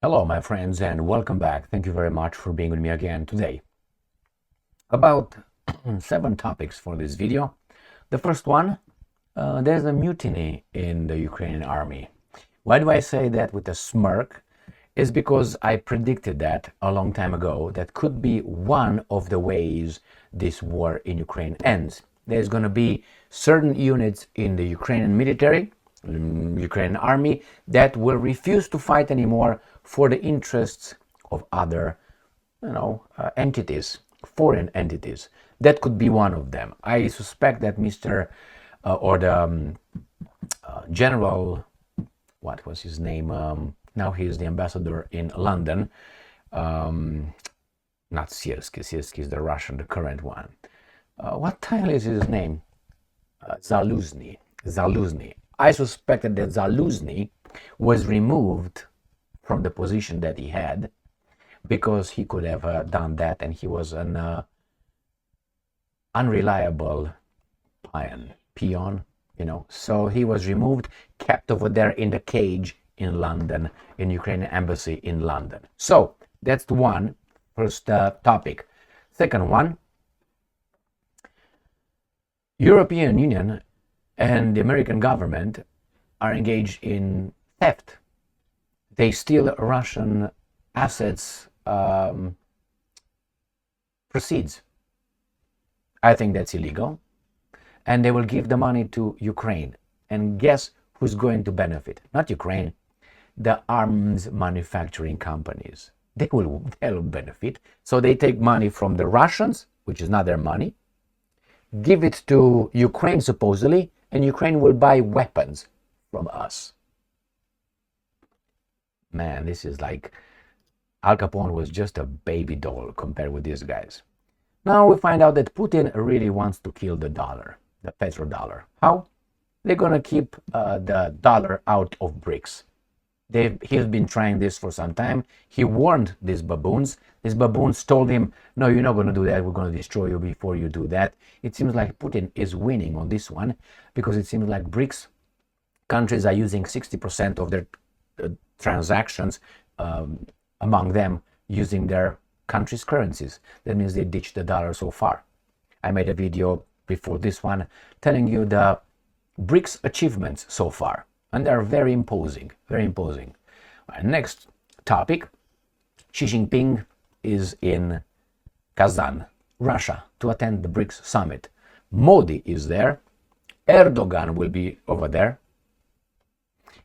Hello, my friends, and welcome back. Thank you very much for being with me again today. About 7 topics for this video. The first one, there's a mutiny in the Ukrainian army. Why do I say that with a smirk? Is because I predicted that a long time ago. That could be one of the ways this war in Ukraine ends. There's going to be certain units in the Ukrainian military, Ukrainian army, that will refuse to fight anymore for the interests of other, entities, foreign entities. That could be one of them. I suspect that Mr. Or the General, what was his name? Now he is the ambassador in London. Not Siersky. Siersky is the Russian, the current one. What title is his name? Zaluzny. Zaluzny. I suspected that Zaluzny was removed from the position that he had because he could have done that, and he was an unreliable peon, So he was removed, kept over there in the cage in London, in Ukrainian embassy in London. So that's the one, first topic. Second one, European Union and the American government are engaged in theft. They steal Russian assets, proceeds. I think that's illegal. And they will give the money to Ukraine. And guess who's going to benefit? Not Ukraine, the arms manufacturing companies. They'll benefit. So they take money from the Russians, which is not their money, give it to Ukraine supposedly, and Ukraine will buy weapons from us. Man, this is like Al Capone was just a baby doll compared with these guys. Now we find out that Putin really wants to kill the dollar, the petrodollar. How? They're going to keep the dollar out of BRICS. He's been trying this for some time. He warned these baboons. These baboons told him, no, you're not going to do that. We're going to destroy you before you do that. It seems like Putin is winning on this one because it seems like BRICS countries are using 60% of their transactions, among them using their country's currencies. That means they ditched the dollar so far. I made a video before this one telling you the BRICS achievements so far. And they're very imposing, very imposing. Next topic, Xi Jinping is in Kazan, Russia, to attend the BRICS Summit. Modi is there, Erdogan will be over there,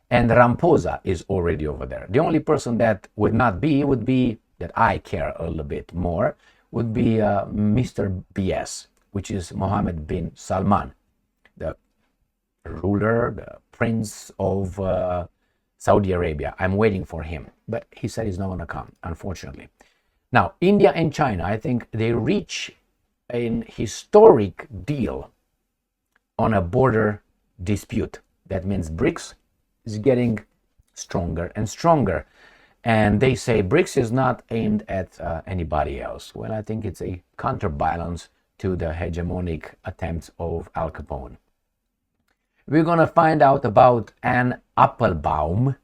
and Ramaphosa is already over there. The only person that would be, that I care a little bit more, would be Mr. BS, which is Mohammed bin Salman, the ruler, the prince of Saudi Arabia. I'm waiting for him, but he said he's not going to come, unfortunately. Now, India and China, I think they reach an historic deal on a border dispute. That means BRICS is getting stronger and stronger. And they say BRICS is not aimed at anybody else. Well, I think it's a counterbalance to the hegemonic attempts of Al Capone. We're going to find out about Anne Applebaum.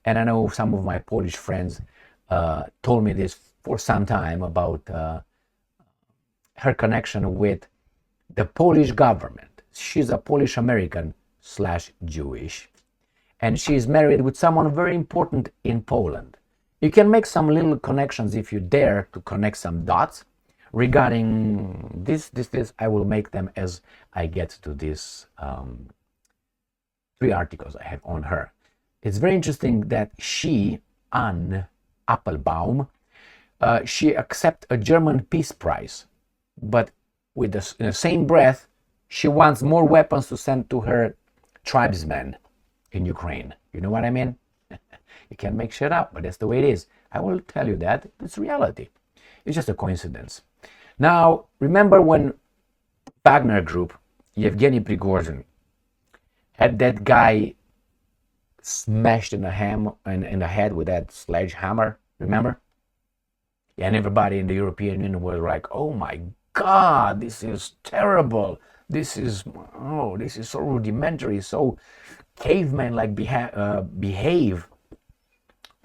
And I know some of my Polish friends told me this for some time about her connection with the Polish government. She's a Polish American / Jewish. And she's married with someone very important in Poland. You can make some little connections if you dare to connect some dots. Regarding this, I will make them as I get to these 3 articles I have on her. It's very interesting that Anne Applebaum, she accepts a German peace prize, but in the same breath, she wants more weapons to send to her tribesmen in Ukraine. You know what I mean? You can't make shit up, but that's the way it is. I will tell you that. It's reality. It's just a coincidence. Now, remember when Wagner Group, Yevgeny Prigozhin, had that guy smashed in the head with that sledgehammer, remember? And everybody in the European Union was like, oh my God, this is terrible. This is so rudimentary, so caveman-like behave.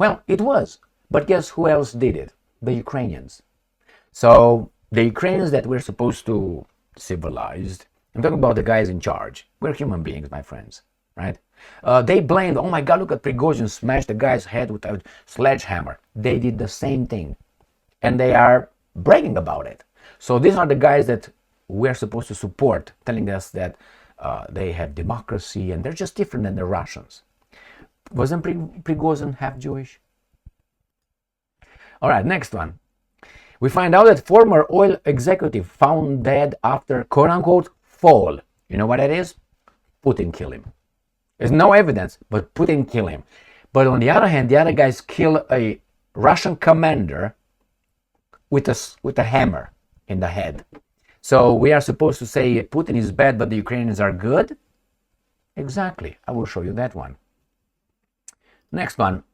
Well, it was. But guess who else did it? The Ukrainians. So the Ukrainians that we're supposed to civilize, I'm talking about the guys in charge. We're human beings, my friends, right? They blamed, oh my God, look at Prigozhin smashed the guy's head with a sledgehammer. They did the same thing. And they are bragging about it. So these are the guys that we're supposed to support, telling us that they have democracy and they're just different than the Russians. Wasn't Prigozhin half Jewish? All right, next one. We find out that former oil executive found dead after quote-unquote fall. You know what that is? Putin killed him. There's no evidence, but Putin killed him. But on the other hand, the other guys kill a Russian commander with a hammer in the head. So we are supposed to say Putin is bad, but the Ukrainians are good? Exactly. I will show you that one. Next one.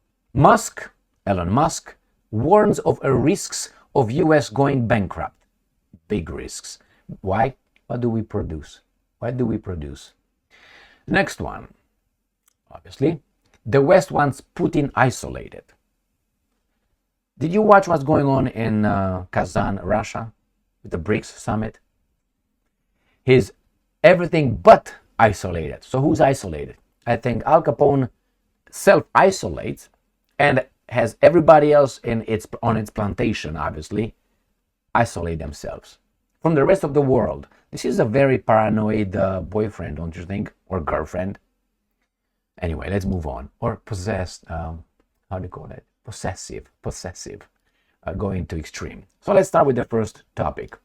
Elon Musk, warns of risks of US going bankrupt. Big risks. Why? What do we produce? What do we produce? Next one. Obviously, the West wants Putin isolated. Did you watch what's going on in Kazan, Russia, with the BRICS Summit? He's everything but isolated. So who's isolated? I think Al Capone self-isolates and has everybody else on its plantation, obviously, isolate themselves from the rest of the world. This is a very paranoid boyfriend, don't you think? Or girlfriend. Anyway, let's move on. Or possessed, how do you call it? Possessive, going to extreme. So let's start with the first topic.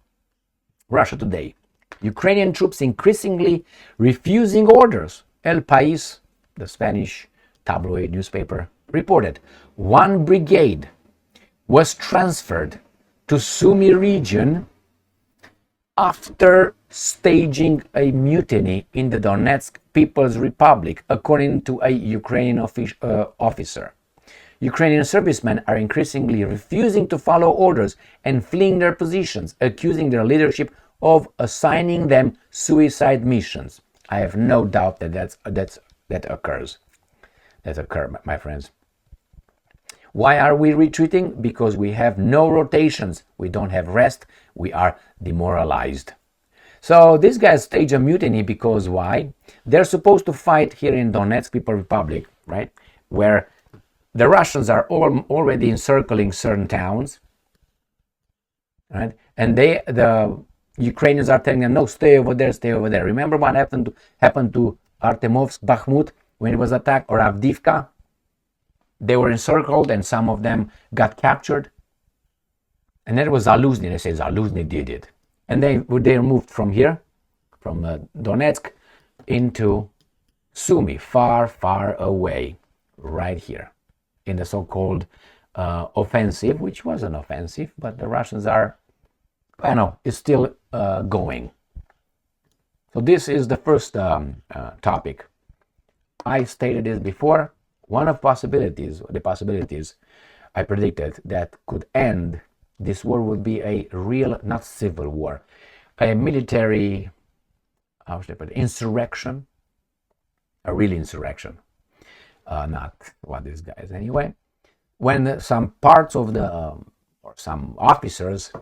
Russia Today. Ukrainian troops increasingly refusing orders. El País, the Spanish tabloid newspaper, reported one brigade was transferred to Sumy region after staging a mutiny in the Donetsk People's Republic, according to a Ukrainian officer. Ukrainian servicemen are increasingly refusing to follow orders and fleeing their positions, accusing their leadership of assigning them suicide missions. I have no doubt that that occurs. That occurs, my friends. Why are we retreating? Because we have no rotations. We don't have rest. We are demoralized. So these guys stage a mutiny because why? They're supposed to fight here in Donetsk People's Republic, right? Where the Russians are already encircling certain towns, right? And the Ukrainians are telling them, no, stay over there, stay over there. Remember what happened to Artemovsk, Bakhmut, when it was attacked, or Avdiivka? They were encircled and some of them got captured. And then it was Zaluzhny. They say Zaluzhny did it. And they moved from here, from Donetsk, into Sumy, far, far away, right here, in the so-called offensive, which was an offensive, but the Russians are, it's still going. So this is the first topic. I stated this before. One of the possibilities I predicted that could end this war would be a real, not civil war, a military, how should I put it, insurrection, a real insurrection, not what these guys anyway. When some parts of or some officers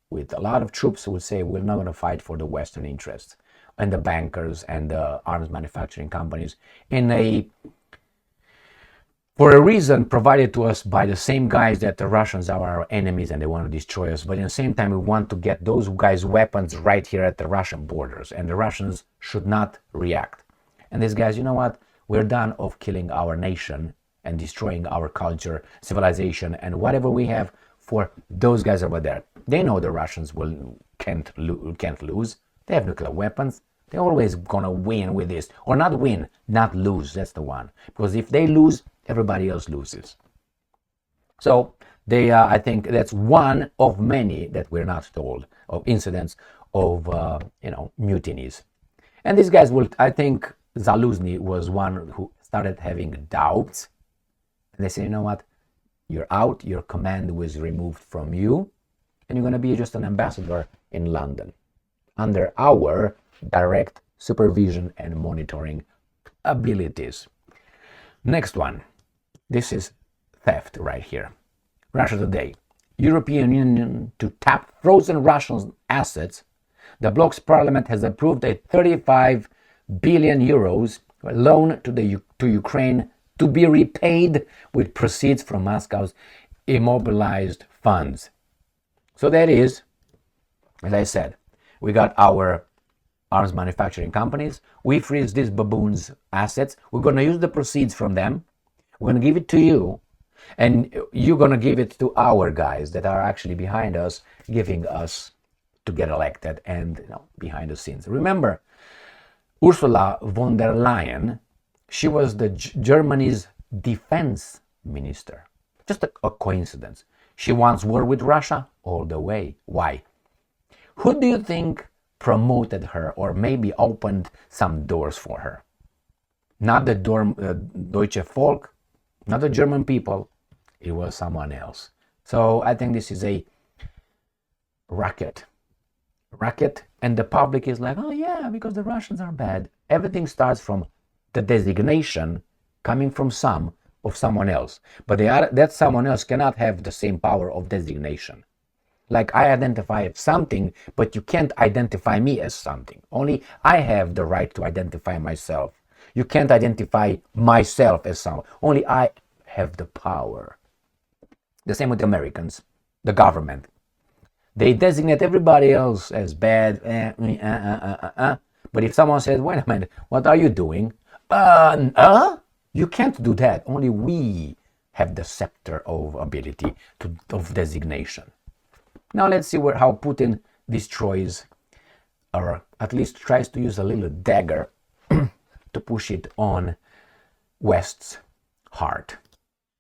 with a lot of troops will say, we're not going to fight for the Western interests, and the bankers and the arms manufacturing companies for a reason provided to us by the same guys that the Russians are our enemies and they want to destroy us. But at the same time, we want to get those guys' weapons right here at the Russian borders, and the Russians should not react. And these guys, you know what? We're done of killing our nation and destroying our culture, civilization, and whatever we have for those guys over there. They know the Russians can't lose. They have nuclear weapons. They're always gonna win with this, or not win, not lose. That's the one. Because if they lose, everybody else loses. So I think that's one of many that we're not told of incidents of mutinies. And these guys I think Zaluzhny was one who started having doubts. And they say, you know what? You're out. Your command was removed from you, and you're gonna be just an ambassador in London under our direct supervision and monitoring abilities. Next one. This is theft right here. Russia Today. European Union to tap frozen Russian assets. The bloc's parliament has approved a 35 billion euros loan to Ukraine to be repaid with proceeds from Moscow's immobilized funds. So that is, as I said, we got our arms manufacturing companies. We freeze these baboons' assets. We're going to use the proceeds from them. We're going to give it to you. And you're going to give it to our guys that are actually behind us, giving us to get elected and behind the scenes. Remember, Ursula von der Leyen, she was the Germany's defense minister. Just a coincidence. She wants war with Russia all the way. Why? Who do you think promoted her or maybe opened some doors for her? Not the Deutsche Volk, not the German people. It was someone else. So I think this is a racket, and the public is like, oh yeah, because the Russians are bad. Everything starts from the designation coming from someone else, but that someone else cannot have the same power of designation. Like I identify as something, but you can't identify me as something. Only I have the right to identify myself. You can't identify myself as someone. Only I have the power. The same with the Americans, the government. They designate everybody else as bad. But if someone says, wait a minute, what are you doing? You can't do that. Only we have the scepter of ability of designation. Now let's see how Putin destroys, or at least tries to use a little dagger to push it on West's heart.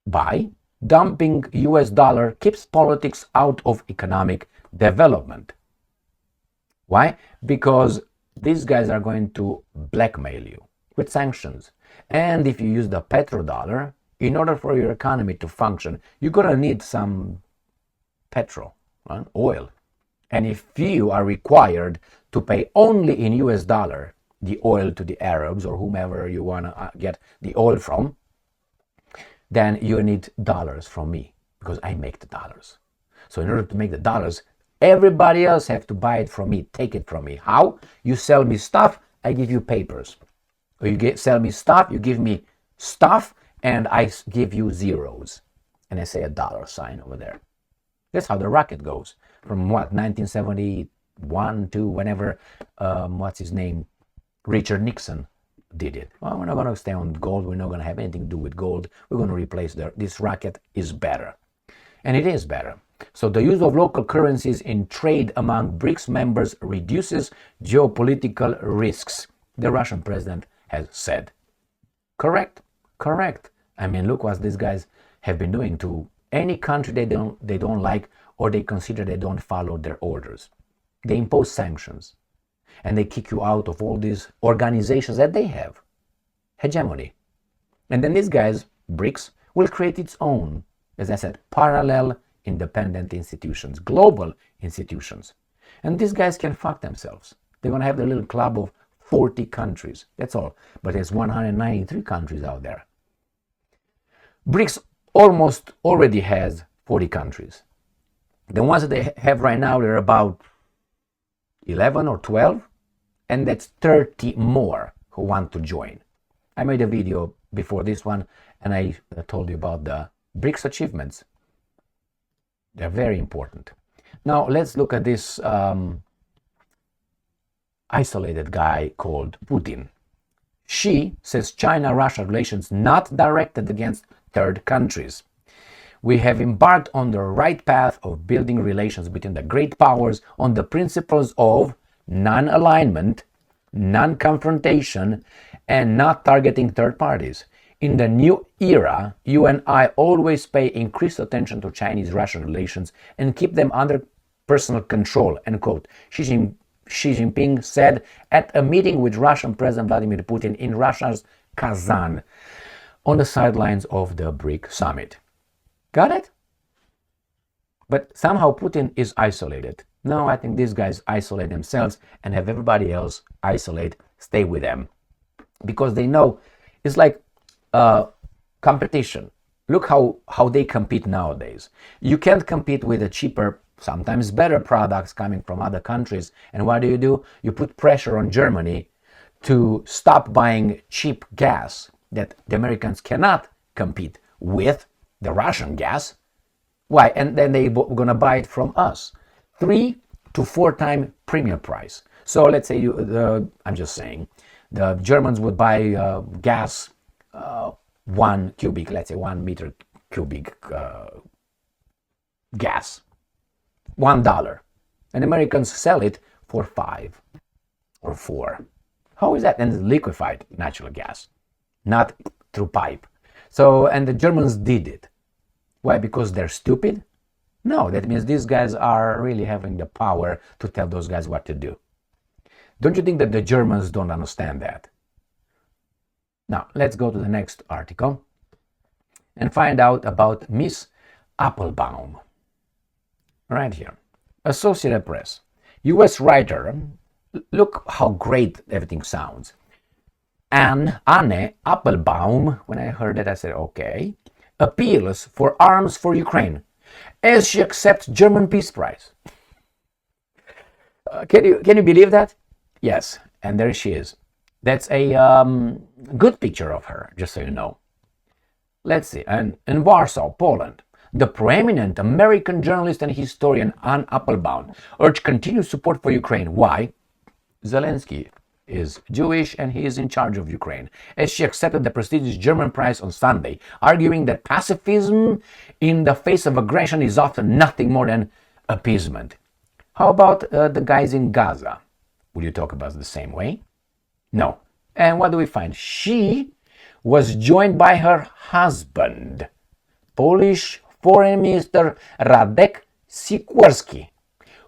By dumping US dollar keeps politics out of economic development. Why? Because these guys are going to blackmail you with sanctions. And if you use the petrodollar, in order for your economy to function, you're going to need some petrol, right? Oil. And if you are required to pay only in US dollar the oil to the Arabs or whomever you want to get the oil from, then you need dollars from me because I make the dollars. So in order to make the dollars, everybody else have to buy it from me, take it from me. How? You sell me stuff, I give you papers. Or you sell me stuff, you give me stuff, and I give you zeros. And I say a dollar sign over there. That's how the racket goes. From 1971 to whenever, what's his name, Richard Nixon did it. Well, we're not going to stay on gold. We're not going to have anything to do with gold. We're going to replace this racket is better. And it is better. So the use of local currencies in trade among BRICS members reduces geopolitical risks, the Russian president has said. Correct. I mean, look what these guys have been doing to any country they don't like or they consider they don't follow their orders. They impose sanctions. And they kick you out of all these organizations that they have. Hegemony. And then these guys, BRICS, will create its own, as I said, parallel independent institutions, global institutions. And these guys can fuck themselves. They're going to have their little club of 40 countries. That's all. But there's 193 countries out there. BRICS almost already has 40 countries. The ones that they have right now, they're about 11 or 12. And that's 30 more who want to join. I made a video before this one and I told you about the BRICS achievements. They're very important. Now let's look at this isolated guy called Putin. Xi says China-Russia relations not directed against third countries. We have embarked on the right path of building relations between the great powers on the principles of non-alignment, non-confrontation, and not targeting third parties. In the new era, you and I always pay increased attention to Chinese-Russian relations and keep them under personal control, end quote. Xi Jinping said at a meeting with Russian President Vladimir Putin in Russia's Kazan on the sidelines of the BRICS Summit. Got it? But somehow Putin is isolated. No, I think these guys isolate themselves and have everybody else isolate, stay with them. Because they know it's like competition. Look how they compete nowadays. You can't compete with the cheaper, sometimes better products coming from other countries. And what do? You put pressure on Germany to stop buying cheap gas that the Americans cannot compete with, the Russian gas. Why? And then they're going to buy it from us. 3 to 4 times premium price. So let's say I'm just saying, the Germans would buy gas 1 cubic, let's say 1 meter cubic gas, $1, and Americans sell it for 5 or 4. How is that? And it's liquefied natural gas, not through pipe. So, and the Germans did it. Why? Because they're stupid? No, that means these guys are really having the power to tell those guys what to do. Don't you think that the Germans don't understand that? Now, let's go to the next article and find out about Miss Applebaum. Right here. Associated Press. U.S. writer. Look how great everything sounds. Anne Applebaum, when I heard that, I said, okay, appeals for arms for Ukraine as she accepts German peace prize. Can you believe that? Yes, and there she is. That's a good picture of her, just so you know. Let's see. And in Warsaw, Poland, the prominent American journalist and historian Anne Applebaum urged continued support for Ukraine. Why? Zelensky is Jewish and he is in charge of Ukraine, as she accepted the prestigious German prize on Sunday, arguing that pacifism in the face of aggression is often nothing more than appeasement. How about the guys in Gaza? Will you talk about it the same way? No. And what do we find? She was joined by her husband, Polish Foreign Minister Radek Sikorski,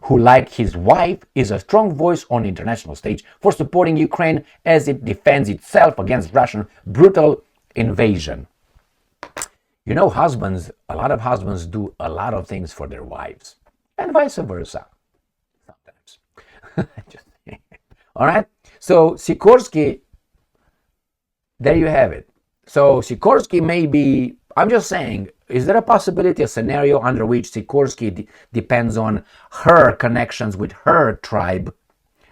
who, like his wife, is a strong voice on the international stage for supporting Ukraine as it defends itself against Russian brutal invasion. You know, husbands, a lot of husbands do a lot of things for their wives, and vice versa, sometimes. Just all right? So Sikorski, there you have it. So Sikorski may be, I'm just saying, is there a possibility, a scenario under which Sikorski depends on her connections with her tribe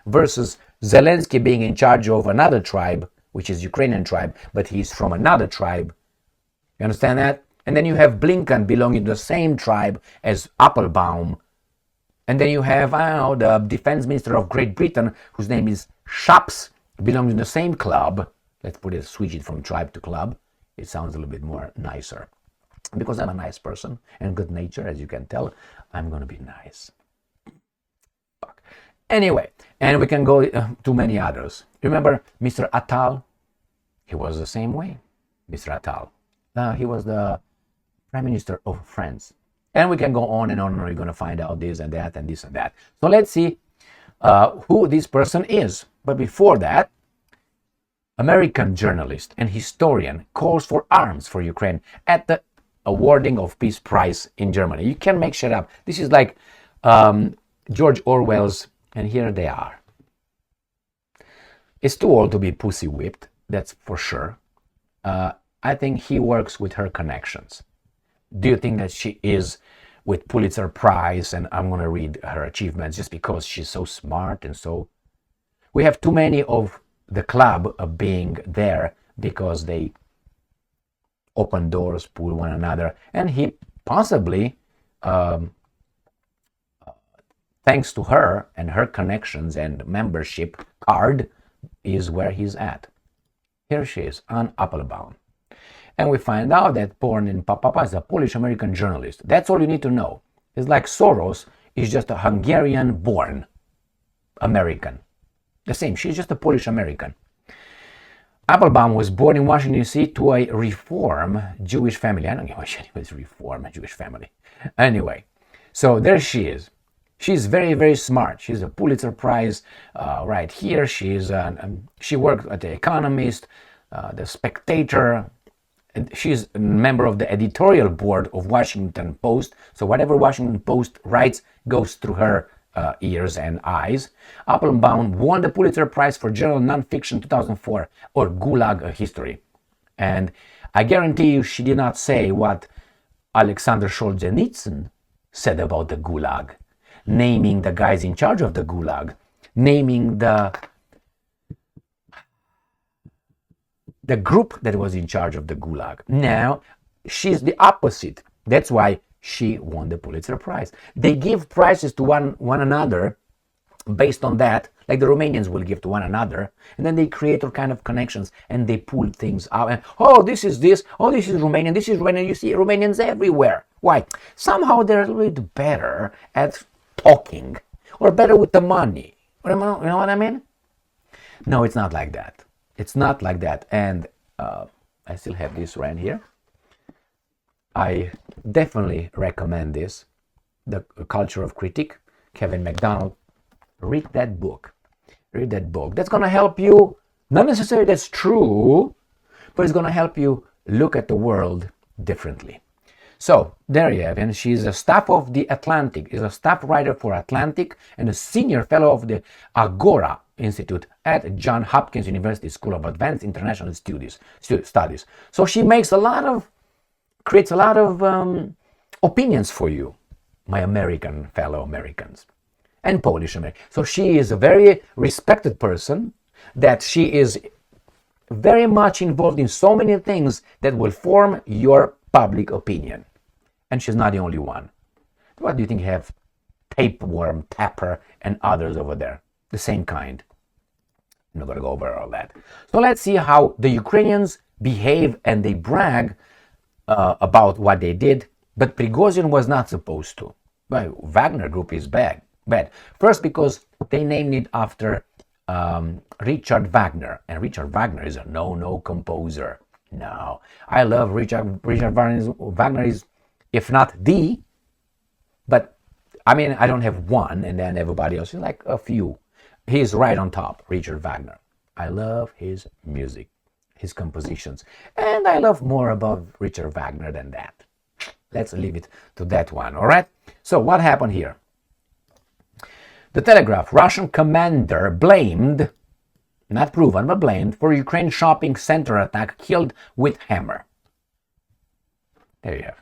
versus Zelensky being in charge of another tribe, which is Ukrainian tribe, but he's from another tribe? You understand that? And then you have Blinken belonging to the same tribe as Applebaum. And then you have, I don't know, the defense minister of Great Britain, whose name is Shapps, belongs to the same club. Let's switch it from tribe to club. It sounds a little bit more nicer. Because I'm a nice person and good nature, as you can tell, I'm going to be nice. Fuck. Anyway, and we can go to many others. Remember Mr. Attal? He was the same way, Mr. Attal. He was the Prime Minister of France. And we can go on and on, and we're going to find out this and that and this and that. So let's see who this person is. But before that, American journalist and historian calls for arms for Ukraine at the awarding of Peace Prize in Germany. You can't make shit up. This is like George Orwell's, and here they are. It's too old to be pussy whipped, that's for sure. I think he works with her connections. Do you think that she is with Pulitzer Prize, and I'm going to read her achievements just because she's so smart and so... We have too many of the club of being there because they open doors, pull one another, and he possibly, thanks to her and her connections and membership card, is where he's at. Here she is, Anne Applebaum. And we find out that born in Papa is a Polish-American journalist. That's all you need to know. It's like Soros is just a Hungarian-born American. The same, she's just a Polish-American. Applebaum was born in Washington, D.C. to a Reform Jewish family. I don't know why she was Reform Jewish family. Anyway, so there she is. She's very, very smart. She's a Pulitzer Prize right here. She worked at The Economist, The Spectator. She's a member of the editorial board of Washington Post. So whatever Washington Post writes goes through her ears and eyes. Applebaum won the Pulitzer Prize for General Nonfiction 2004, or Gulag History. And I guarantee you she did not say what Alexander Solzhenitsyn said about the Gulag, naming the guys in charge of the Gulag, naming the group that was in charge of the Gulag. Now, she's the opposite. That's why she won the Pulitzer Prize. They give prizes to one another based on that, like the Romanians will give to one another, and then they create all kind of connections and they pull things out. And, oh, this is this, oh, this is Romanian, this is Romanian. You see Romanians everywhere. Why? Somehow they're a little bit better at talking or better with the money. You know what I mean? No, it's not like that. It's not like that. And I still have this right here. I definitely recommend this, The Culture of Critique, Kevin MacDonald. Read that book. Read that book. That's going to help you, not necessarily that's true, but it's going to help you look at the world differently. So there you have, and she's a staff of the Atlantic, is a staff writer for Atlantic and a senior fellow of the Agora Institute at Johns Hopkins University School of Advanced International Studies. So she makes creates a lot of opinions for you, my American fellow Americans. And Polish American. So she is a very respected person, that she is very much involved in so many things that will form your public opinion. And she's not the only one. What do you think you have Tapeworm, Tapper, and others over there? The same kind. I'm not going to go over all that. So let's see how the Ukrainians behave and they brag about what they did, but Prigozhin was not supposed to. Well, Wagner Group is bad. First, because they named it after Richard Wagner, and Richard Wagner is a no composer. No, I love Richard Wagner. Wagner is, if not the, but I mean, I don't have one, and then everybody else is like a few. He's right on top, Richard Wagner. I love his music, his compositions, and I love more about Richard Wagner than that. Let's leave it to that one, all right? So what happened here? The Telegraph, Russian commander blamed, not proven, but blamed, for Ukraine shopping center attack, killed with hammer. There you have.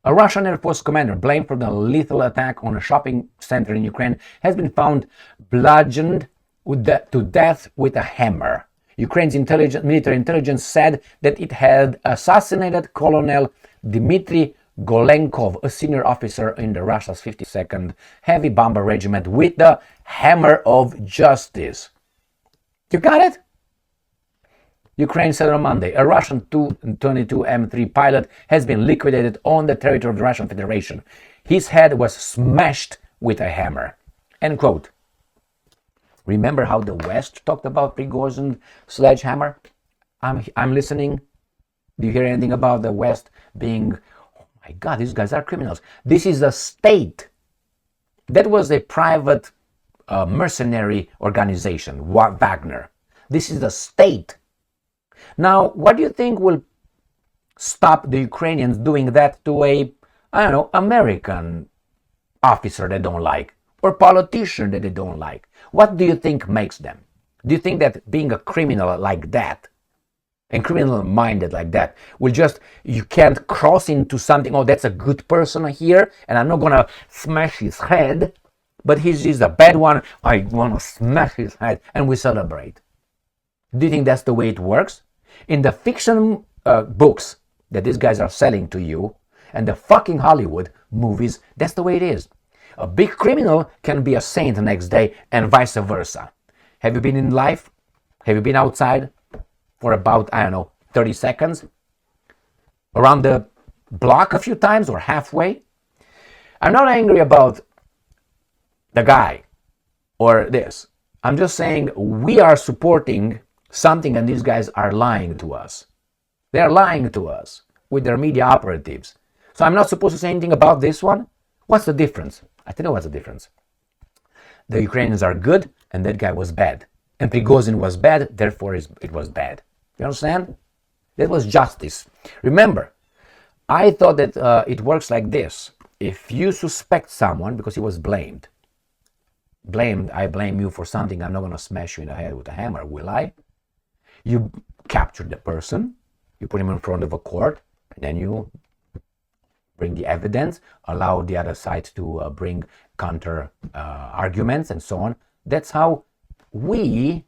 A Russian Air Force commander blamed for the lethal attack on a shopping center in Ukraine has been found bludgeoned to death with a hammer. Ukraine's military intelligence said that it had assassinated Colonel Dmitry Golenkov, a senior officer in the Russia's 52nd Heavy Bomber Regiment, with the hammer of justice. You got it? Ukraine said on Monday, a Russian Tu-22 M3 pilot has been liquidated on the territory of the Russian Federation. His head was smashed with a hammer. End quote. Remember how the West talked about Prigozhin sledgehammer? I'm listening. Do you hear anything about the West being, my God, these guys are criminals. This is a state. That was a private mercenary organization, Wagner. This is the state. Now, what do you think will stop the Ukrainians doing that to a, American officer they don't like, or politician that they don't like? What do you think makes them? Do you think that being a criminal like that, and criminal-minded like that, you can't cross into something, oh, that's a good person here, and I'm not going to smash his head, but he's a bad one, I want to smash his head, and we celebrate. Do you think that's the way it works? In the fiction books that these guys are selling to you, and the fucking Hollywood movies, that's the way it is. A big criminal can be a saint the next day, and vice versa. Have you been in life? Have you been outside for about, 30 seconds? Around the block a few times or halfway? I'm not angry about the guy or this. I'm just saying we are supporting something and these guys are lying to us. They're lying to us with their media operatives. So I'm not supposed to say anything about this one? What's the difference? I tell you what's the difference. The Ukrainians are good and that guy was bad. And Prigozhin was bad, therefore it was bad. You understand? That was justice. Remember, I thought that it works like this. If you suspect someone because he was blamed, I blame you for something, I'm not going to smash you in the head with a hammer, will I? You capture the person, you put him in front of a court, and then you bring the evidence, allow the other side to bring counter arguments and so on. That's how we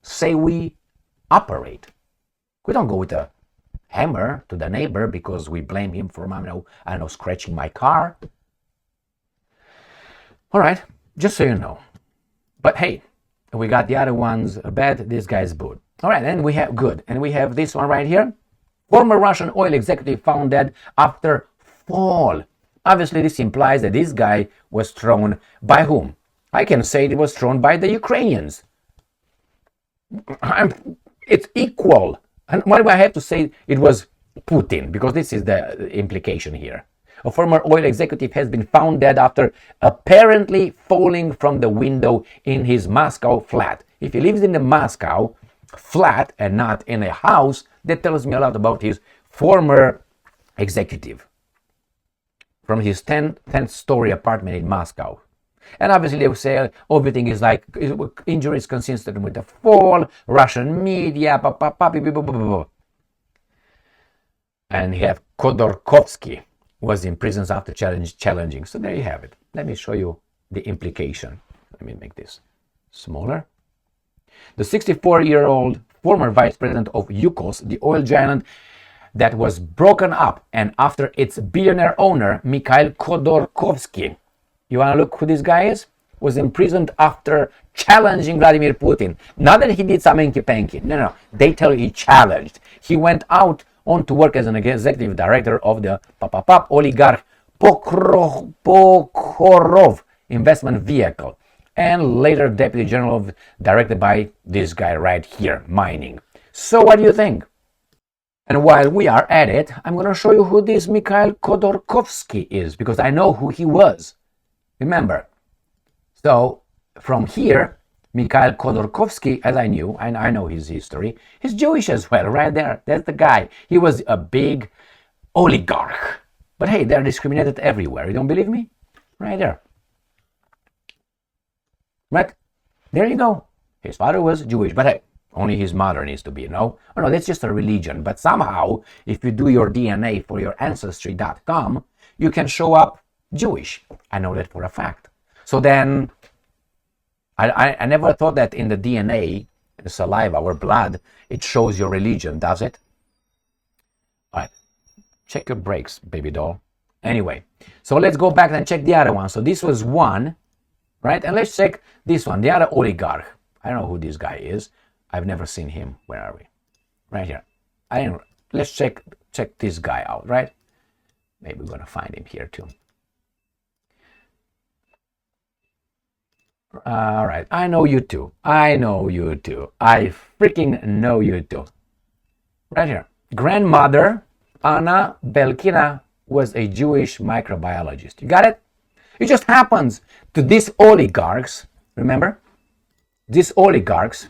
say we operate. We don't go with a hammer to the neighbor because we blame him for, I don't know, scratching my car. All right, just so you know. But hey, we got the other ones bad, this guy's good. All right, and we have good. And we have this one right here. Former Russian oil executive found dead after fall. Obviously, this implies that this guy was thrown by whom? I can say it was thrown by the Ukrainians. It's equal. And why do I have to say it was Putin? Because this is the implication here. A former oil executive has been found dead after apparently falling from the window in his Moscow flat. If he lives in a Moscow flat and not in a house, that tells me a lot about his former executive from his 10th story apartment in Moscow. And obviously they will say everything is like injuries consistent with the fall, Russian media, and you have Khodorkovsky was in prisons after challenging. So there you have it. Let me show you the implication. Let me make this smaller. The 64-year-old former vice president of Yukos, the oil giant that was broken up, and after its billionaire owner, Mikhail Khodorkovsky, you want to look who this guy is? Was imprisoned after challenging Vladimir Putin. Not that he did some hanky-panky. No. They tell you he challenged. He went out on to work as an executive director of the oligarch Pokrovov investment vehicle, and later deputy general directed by this guy right here, mining. So what do you think? And while we are at it, I'm going to show you who this Mikhail Khodorkovsky is, because I know who he was. Remember. So from here, Mikhail Khodorkovsky, as I knew, and I know his history, he's Jewish as well, right there. That's the guy. He was a big oligarch. But hey, they're discriminated everywhere. You don't believe me? Right there. Right? There you go. His father was Jewish, but hey, only his mother needs to be, no? Oh no, that's just a religion. But somehow, if you do your DNA for your Ancestry.com, you can show up Jewish. I know that for a fact. So then, I never thought that in the DNA, the saliva or blood, it shows your religion, does it? All right, check your brakes, baby doll. Anyway, so let's go back and check the other one. So this was one, right? And let's check this one, the other oligarch. I don't know who this guy is. I've never seen him. Where are we? Right here. Let's check this guy out, right? Maybe we're gonna find him here too. All right, I know you too. I freaking know you too. Right here. Grandmother Anna Belkina was a Jewish microbiologist. You got it? It just happens to these oligarchs, remember? These oligarchs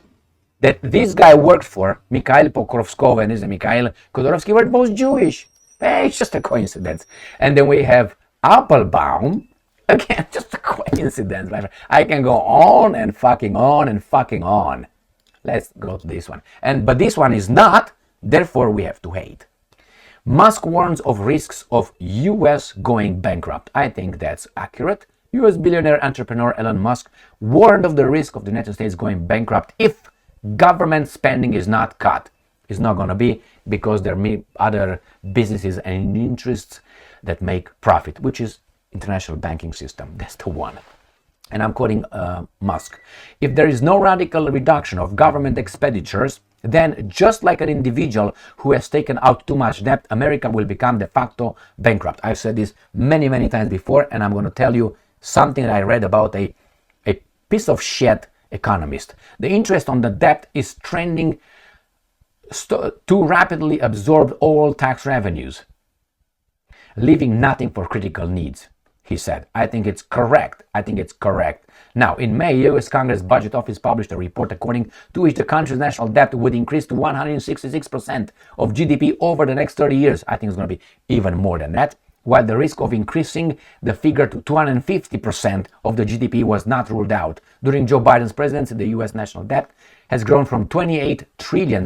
that this guy worked for, Mikhail Pokrovskov and Mikhail Khodorkovsky, were both Jewish. Hey, it's just a coincidence. And then we have Applebaum. Again, just a coincidence. I can go on and fucking on and fucking on. Let's go to this one. But this one is not, therefore we have to hate. Musk warns of risks of US going bankrupt. I think that's accurate. US billionaire entrepreneur Elon Musk warned of the risk of the United States going bankrupt if government spending is not cut. It's not going to be, because there are other businesses and interests that make profit, which is international banking system. That's the one. And I'm quoting Musk. If there is no radical reduction of government expenditures, then just like an individual who has taken out too much debt, America will become de facto bankrupt. I've said this many, many times before, and I'm going to tell you something that I read about a piece of shit economist. The interest on the debt is trending to rapidly absorb all tax revenues, leaving nothing for critical needs, he said. I think it's correct. Now, in May, U.S. Congress Budget Office published a report according to which the country's national debt would increase to 166% of GDP over the next 30 years. I think it's going to be even more than that, while the risk of increasing the figure to 250% of the GDP was not ruled out. During Joe Biden's presidency, the U.S. national debt has grown from $28 trillion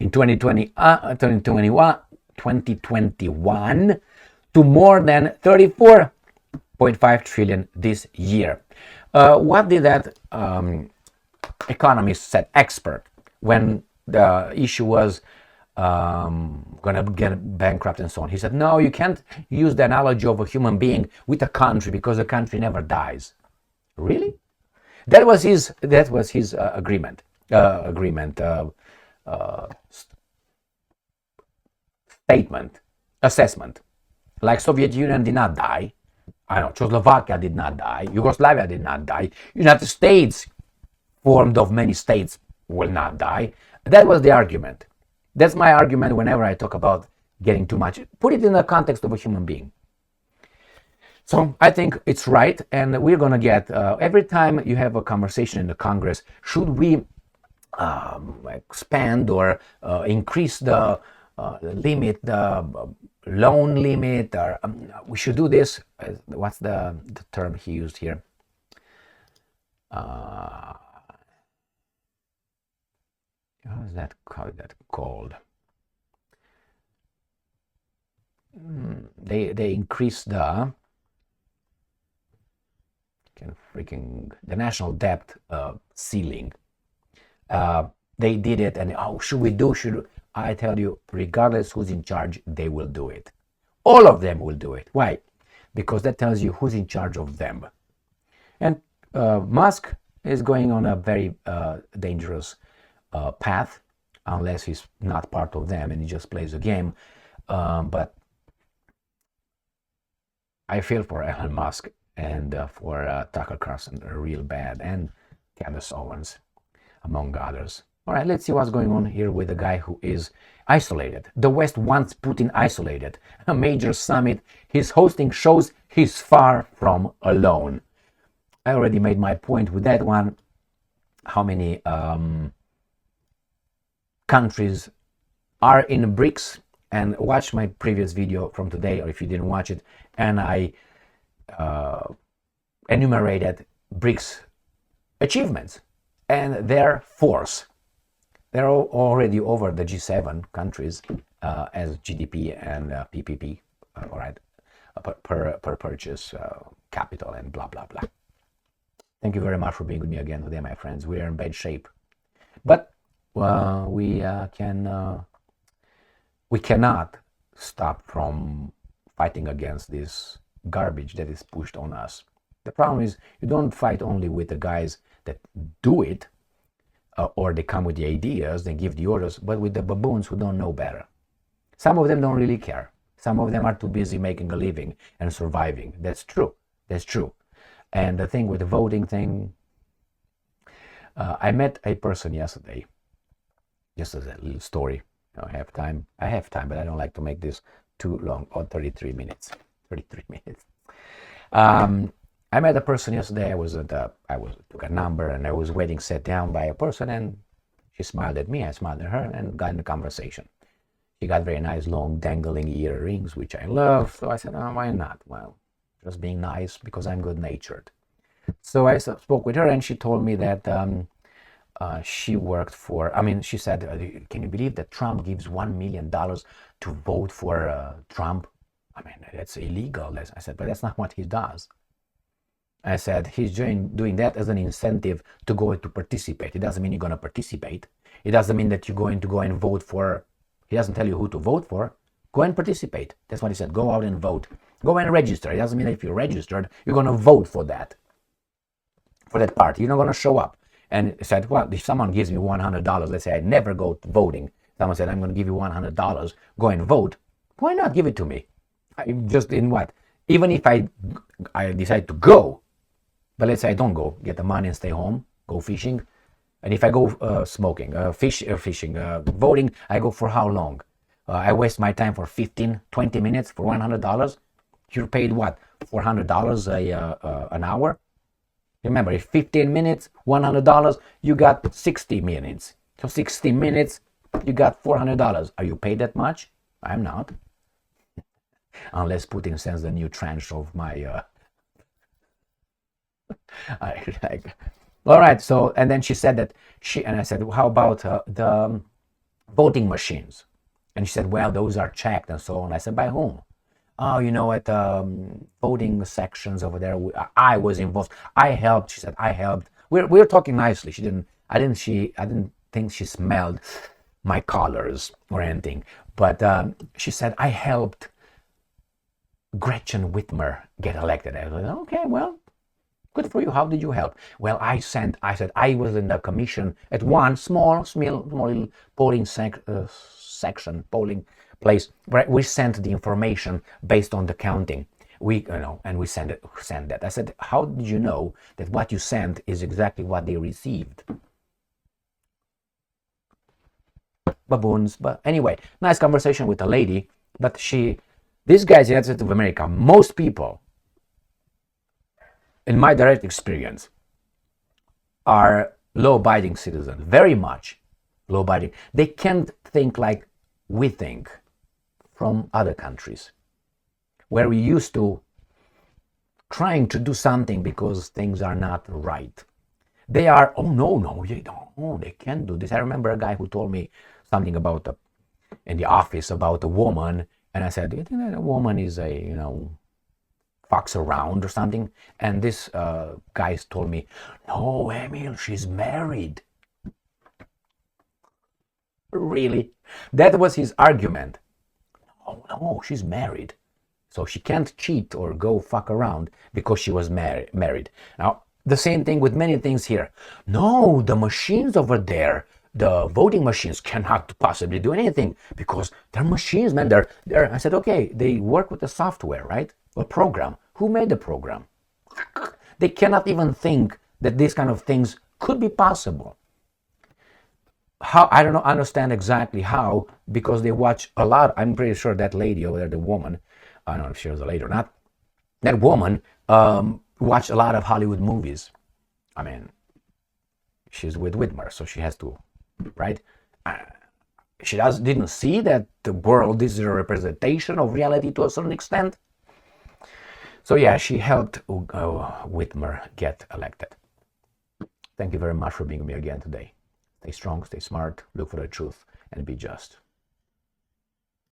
in 2021 to more than 34.5 trillion this year. What did that economist said, expert, when the issue was going to get bankrupt and so on? He said, no, you can't use the analogy of a human being with a country because a country never dies. Really? That was his assessment. Like Soviet Union did not die. I know Czechoslovakia did not die. Yugoslavia did not die. United States, formed of many states, will not die. That was the argument. That's my argument whenever I talk about getting too much. Put it in the context of a human being. So I think it's right, and we're going to get, every time you have a conversation in the Congress, should we expand or increase the limit, the loan limit, or we should do this. What's the term he used here? How is that called? They increase the the national debt ceiling. They did it, and should we do? I tell you, regardless who's in charge, they will do it. All of them will do it. Why? Because that tells you who's in charge of them. And Musk is going on a very dangerous path, unless he's not part of them and he just plays a game. But I feel for Elon Musk and for Tucker Carlson real bad, and Candace Owens, among others. All right, let's see what's going on here with a guy who is isolated. The West wants Putin isolated. A major summit he's hosting shows he's far from alone. I already made my point with that one. How many countries are in BRICS? And watch my previous video from today, or if you didn't watch it, and I enumerated BRICS achievements and their force. They're already over the G7 countries as GDP and PPP, all right, per purchase capital and blah, blah, blah. Thank you very much for being with me again today, my friends. We are in bad shape. But we cannot stop from fighting against this garbage that is pushed on us. The problem is you don't fight only with the guys that do it, or they come with the ideas, they give the orders, but with the baboons who don't know better. Some of them don't really care. Some of them are too busy making a living and surviving. That's true. That's true. And the thing with the voting thing, I met a person yesterday, just as a little story. I have time, but I don't like to make this too long, or 33 minutes. I met a person yesterday. I took a number and I was waiting, sat down by a person, and she smiled at me. I smiled at her and got in a conversation. She got very nice, long, dangling earrings, which I love. So I said, oh, why not? Well, just being nice because I'm good-natured. So I spoke with her, and she told me that she worked for, she said, can you believe that Trump gives $1 million to vote for Trump? That's illegal. I said, but that's not what he does. I said, he's doing that as an incentive to go to participate. It doesn't mean you're going to participate. It doesn't mean that you're going to go and vote for. He doesn't tell you who to vote for. Go and participate. That's what he said. Go out and vote. Go and register. It doesn't mean that if you're registered, you're going to vote for that party. You're not going to show up. And he said, well, if someone gives me $100, let's say I never go voting. Someone said, I'm going to give you $100. Go and vote. Why not give it to me? I'm just in what? Even if I decide to go, but let's say I don't go, get the money and stay home, go fishing. And if I go fishing, voting, I go for how long? I waste my time for 15, 20 minutes for $100. You're paid what? $400 an hour? Remember, if 15 minutes, $100, you got 60 minutes. So 60 minutes, you got $400. Are you paid that much? I'm not. Unless Putin sends the new tranche of my... all right, so, and then she said that and I said, well, how about the voting machines. And she said, well, those are checked and so on. I said, by whom? Oh, you know, at voting sections over there, I was involved. I helped. She said, I helped. We're talking nicely. I didn't think she smelled my colors or anything. But she said, I helped Gretchen Whitmer get elected. I was like, okay, well, good for you. How did you help? Well, I said, I was in the commission at one small little polling section, polling place, where we sent the information based on the counting. And we send that. I said, how did you know that what you sent is exactly what they received? Baboons. But anyway, nice conversation with a lady. But this guy's in the United States of America. Most people, in my direct experience, are law-abiding citizens, very much law-abiding. They can't think like we think from other countries, where we used to trying to do something because things are not right. They are, oh no, they can't do this. I remember a guy who told me something about in the office about a woman, and I said, do you think that a woman is fucks around or something? And this guy told me, no, Emil, she's married. Really? That was his argument. Oh no, she's married. So she can't cheat or go fuck around because she was married. Now, the same thing with many things here. No, the machines over there, the voting machines cannot possibly do anything because they're machines, man. I said, okay, they work with the software, right? A program. Who made the program? They cannot even think that these kind of things could be possible. How? I don't understand exactly how, because they watch a lot. I'm pretty sure that lady over there, the woman, I don't know if she was a lady or not, that woman watched a lot of Hollywood movies. I mean, she's with Whitmer, so she has to, right? She didn't see that the world is a representation of reality to a certain extent. So yeah, she helped Whitmer get elected. Thank you very much for being with me again today. Stay strong, stay smart, look for the truth, and be just.